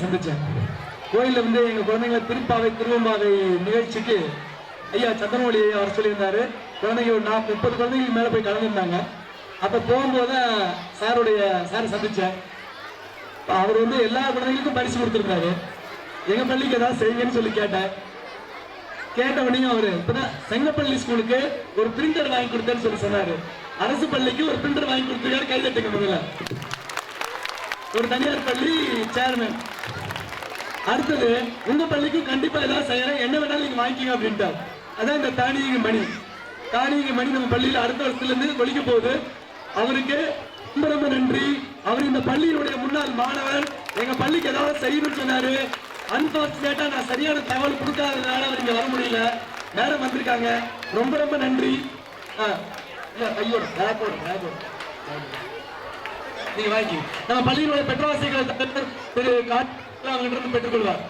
சந்திச்சேன். கோயில்ல எங்க குழந்தைங்களை திருப்பாவை திருவம்பாவை நிகழ்ச்சிக்கு ஐயா சந்திரமொழி அவர் சொல்லியிருந்தாரு. குழந்தைங்க ஒரு 30 குழந்தைங்களுக்கு மேல போய் கலந்துருந்தாங்க. அப்ப போகும்போது சாரை சந்திச்சேன். அவர் எல்லா குழந்தைங்களுக்கும் பரிசு கொடுத்திருந்தாரு. எங்க பள்ளிக்கு ஏதாவது செய்யுங்கன்னு சொல்லி கேட்ட உடனே அவரு இப்பதான் செங்கப்பள்ளி ஸ்கூலுக்கு ஒரு பிரிண்டர் வாங்கி கொடுத்தேன்னு சொல்லி சொன்னாரு. அரசு பள்ளிக்கு ஒரு பிரிண்டர் வாங்கி கொடுத்துருக்காரு. கைதட்டுங்க முதல்ல. ஒரு தனியார் பள்ளி சேர்மன். அடுத்தது உங்க பள்ளிக்கு கண்டிப்பா ஏதாவது செய்யறேன், என்ன வேணாலும் நீங்க வாங்கிக்கீங்க அப்படின்ட்டார். அதான் இந்த தானியங்கி மணி நம்ம பள்ளியில அடுத்த வருஷத்துல இருந்து ஒழிக்க போகுது. அவருக்கு ரொம்ப ரொம்ப நன்றி. அவர் இந்த பள்ளியுடைய முன்னாள் மாணவர். எங்க பள்ளிக்கு ஏதாவது செய்யணும்னு சொன்னாரு. அன்பார்ச்சுனேட்டா நான் சரியான தகவல் கொடுக்காததுனால அவர் இங்க வர முடியல. மேடம் வந்திருக்காங்க. ரொம்ப ரொம்ப நன்றி. ஐயோட நீங்க வாங்கி நம்ம பள்ளியினுடைய பெற்றவாசிகளை திரு அவங்ககிட்ட இருந்து பெற்றுக்கொள்வார்.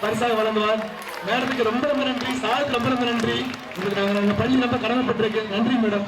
பரிசாக வழங்குவார். மேடத்துக்கு ரொம்ப ரொம்ப நன்றி. சாருக்கு ரொம்ப ரொம்ப நன்றி. உங்களுக்கு நாங்க பள்ளி ரொம்ப கடமைப்பட்டிருக்கு. நன்றி madam.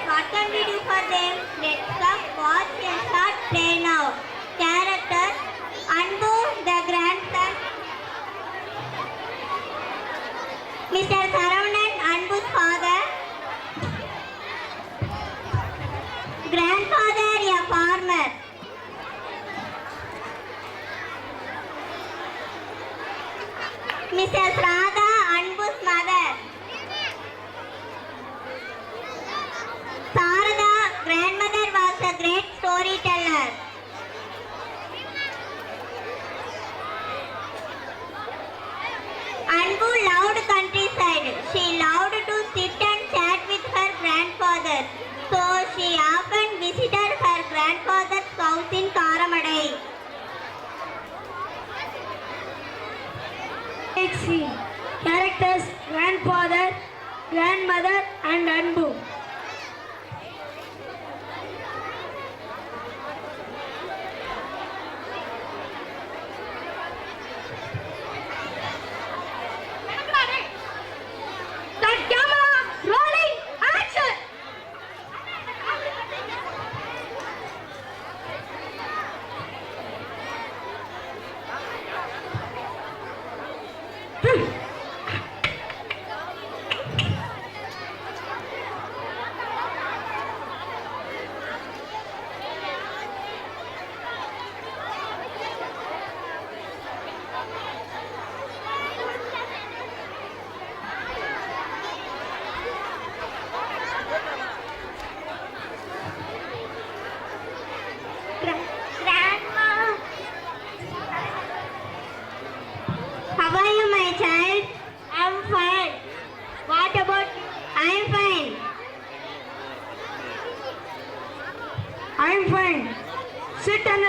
What can we do for them? Let's come watch a short play now. Character Anbu, the grandson. Mr. Saravanan, Anbu's father. Grandfather, a farmer. Mrs. Radha, Anbu's mother. Sarada, grandmother, was a great storyteller. Anbu loved countryside. She loved to sit and chat with her grandfather. So she often visited her grandfather's house in Karamadai. and Anbu. That camera, rolling, action! Grandma, how are you, my child? I'm fine. What about you? I'm fine. I'm fine. Sit and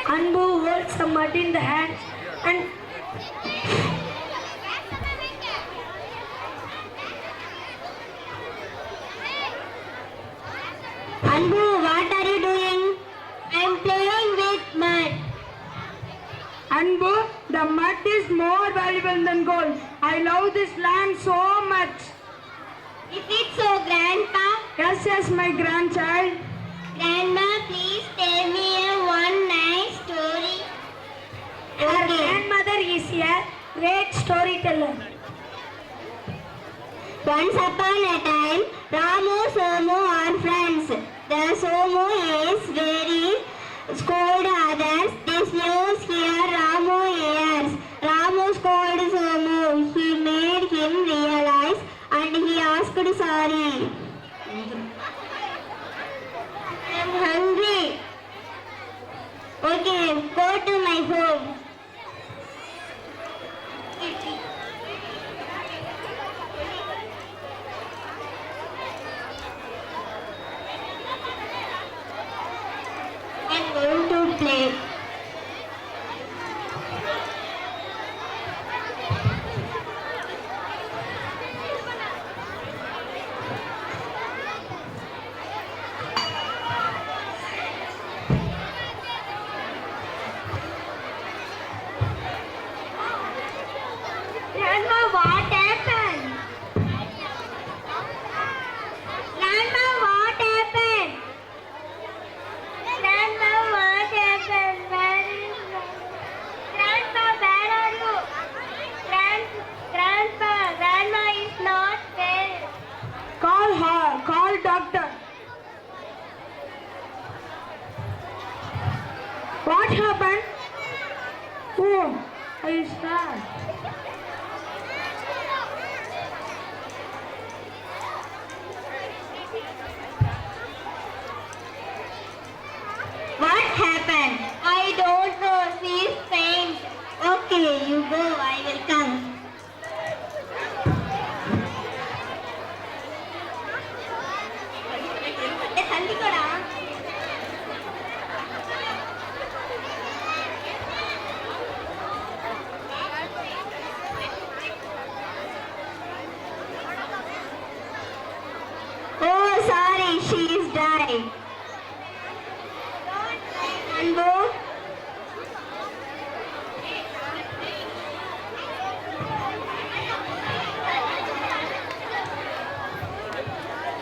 Anbu holds some mud in the hands and Anbu, what are you doing? I'm playing with mud. Anbu, the mud is more valuable than gold. I love this land so much. Is it so, Grandpa? Yes, my grandchild. Grandma, please tell me one nice story. Her grandmother is a great storyteller. Once upon a time, Ramu, Somu are friends. The Somu is very scold others. This news here Ramu hears. Ramu scolded Somu. He made him realize and he asked sorry. I'm hungry. Okay, go to my home. I'm going to play. Grandma, what happened? Grandma, what happened? Grandma, what happened? Where is Grandpa, where are you? Grandma is not there. Call her, call doctor. What happened? Oh, I sad. What happened? I don't know. She is faint. Okay, you go. I will come. Oh, sorry, she is died. Anbu,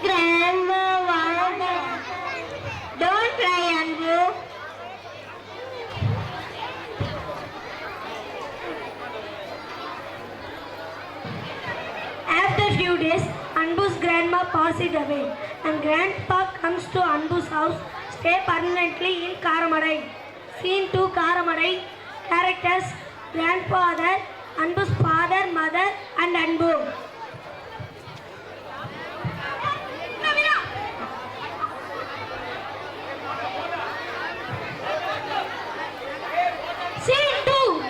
Grandma, don't cry, Anbu. After few days, Anbu's grandma passed away and grandpa comes to Anbu's house, stay permanently in Karamadai. Scene 2 Karamadai. Characters: grandfather, Anbu's father, mother and Anbu. Scene 2.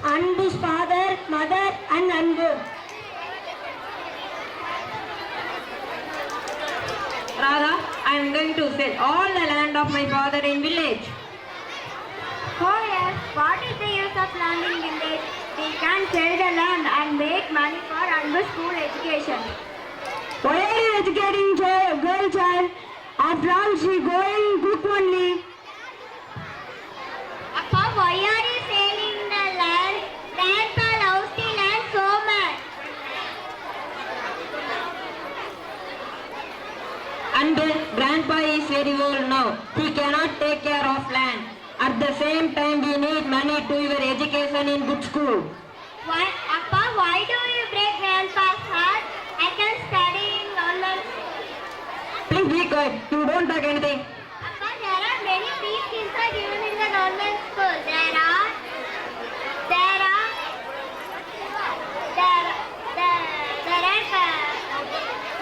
Anbu's father, mother, and Anbu. Radha, I am going to sell all the land of my father in village. Oh yes, what is the use of land in village? We can sell the land and make money for Anbu's school education. Why are you educating girl child? After all, she going cook only. Appa, why are you selling the land? Grandpa loves the land so much. And grandpa is very old now. He cannot take care of land. At the same time, we need money to your education in good school. Why, Appa, why do you break Grandpa's heart? I can study in normal school. Please be quiet. You don't talk anything. Appa, there are many free skills are given in the normal school. There are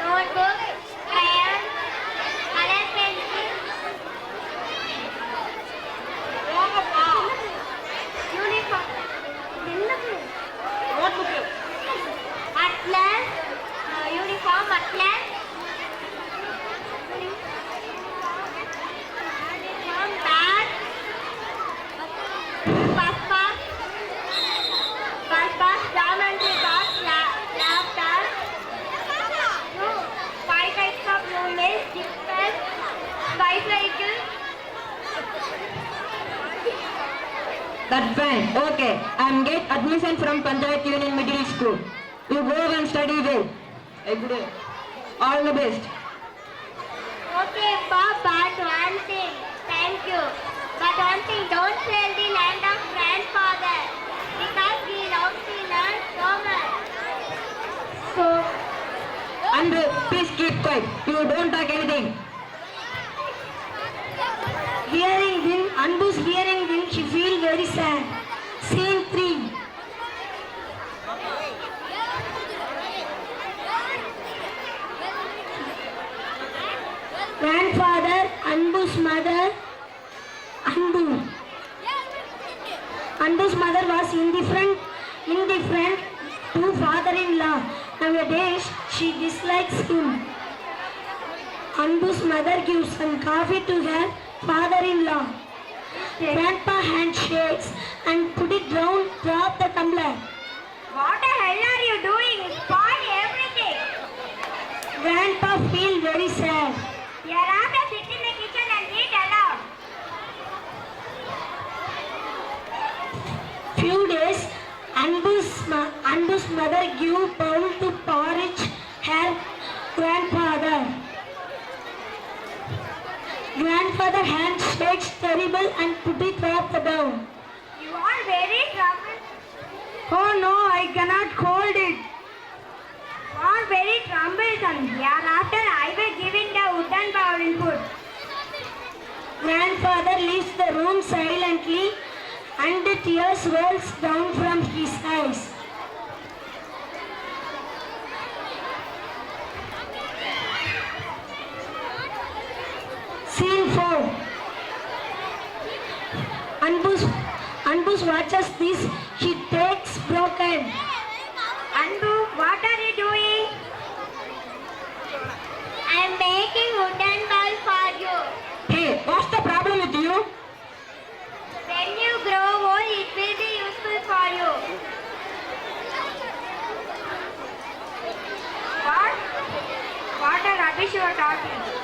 notebooks, crayons, color pencils, uniform, atlas, uniform, atlas, bag, bus pass, geometry box, laptop, 5 types of roommates, different bicycle. That's fine. Okay. I am get admission from Panchayat Union Middle School. You go and study well. All the best. Okay, Bob, but one thing. Thank you. But one thing, don't sell the land of grandfather because he loves the land so much. So, And please keep quiet. You don't talk anything. Anbu's hearing him, she feel very sad. Scene 3. Grandfather, Anbu's mother, Anbu. Anbu's mother was indifferent to father-in-law. Nowadays, she dislikes him. Anbu's mother gives some coffee to her father-in-law. Grandpa handshakes and put it down, drop the tumbler. What the hell are you doing? Spoil everything. Grandpa feel very sad. Hereafter, sit in the kitchen and eat alone. Few days, Anbu's mother gave bowl to porridge her grandfather. Grandfather handshakes terrible and put it off the down. You are very troubled. Oh no, I cannot hold it. You are very troublesome. Hereafter, I will give in the wooden bowl input. Grandfather leaves the room silently and the tears rolls down from his eyes. Scene 4. Anbus watches this. He takes broken. Anbu, what are you doing? I am making wooden bowl for you. Hey, what's the problem with you? When you grow old, it will be useful for you. What? What a rubbish you are talking.